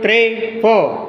3, 4.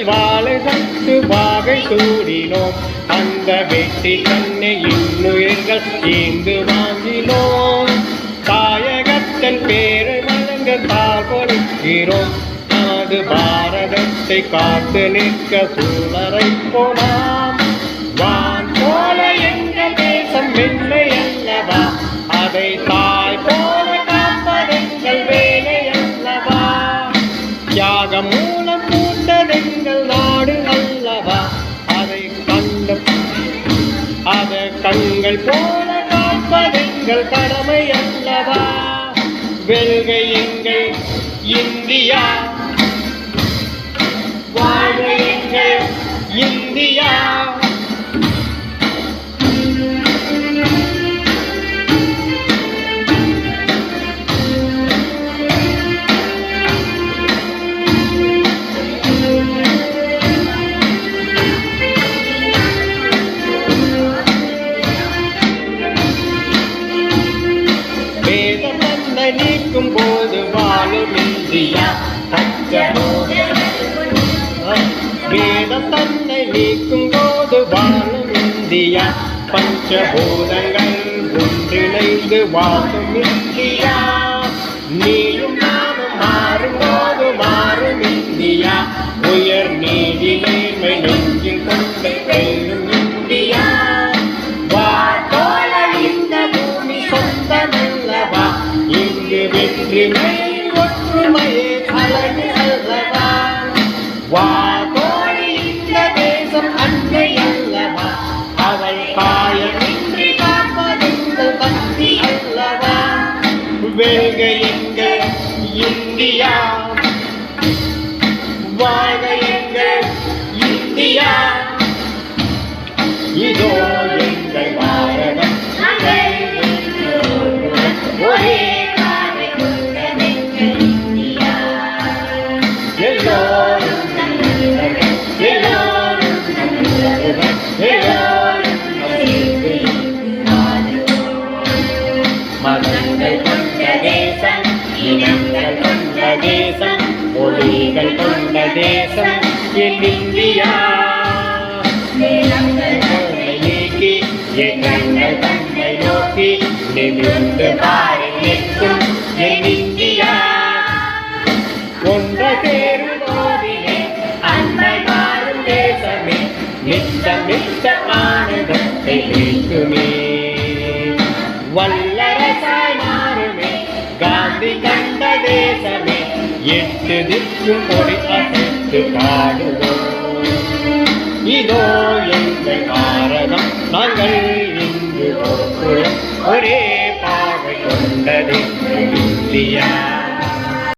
வாழை சத்து வாகை சூடினோம் அந்த வெட்டி கண்ணை இன்னுயிர்கள் ஈந்து வாங்கினோம் தாயகத்தன் பேரை வழங்க தாழ் கொடுக்கிறோம் நமது பாரதத்தை காத்து நிற்க சூழரை போனாம் வான் போல எங்கள் தேசம் வெள்ளை அல்லவா அதை தாய் போல காப்பதெங்கள் வேலை அல்லவா தியாகம் மூலம் பூண்டதெங்கள் நாடு அல்லவா அதை கண்கள் போல காப்பதெங்கள் கடமை அல்லவா வெல்க எங்கள் இந்தியா வாழ்க எங்கள் இந்தியா நீக்கும் போது வாழும் இந்தியா வேதம் தன்னை நீக்கும் போது வாழும் இந்தியா பஞ்சபூதங்கள் ஒன்றிணைந்து வாழும் இந்தியா நீயும் நானும் மாறும்போது மாறும் இந்தியா உயர் நீதி நேர்மை நெஞ்சில் கொண்டு வெல்லும் இந்தியா வாழ இந்த பூமி சொந்தமல்லவா இங்கு வெற்றிமை ஒற்றுமையே அழகு அல்லவா வாழோடு இந்த தேசம் அன்னை அல்லவா அவள் காயமின்றி காப்பதெங்கள் பக்தி அல்லவா வெல்க எங்கள் இந்தியா வாழ்க எங்கள் இந்தியா இதோ எங்கள் பாரதம் ஒரே மதங்கள் கொண்ட தேசம் இனங்கள் கொண்ட தேசம் மொழிகள் கொண்ட தேசம் என் இந்தியா நீக்கி எங்கள் தன்னை நோக்கி நிமிர்ந்து பாரி நிற்கும் என் இந்தியா ஒன்ற சேரும் போதிலே அன்னை மாறும் தேசமே மிச்ச மிச்ச ஆனந்தத்தை நீக்குமே வல்லரசாய் மாறுமே காந்தி கண்ட தேசமே, எட்டு திக்கும் கொடி அசைத்து பாடுவோம். இதோ எங்கள் பாரதம், நாங்கள் இங்கு ஒரே பார்வை கொண்டது இந்தியா.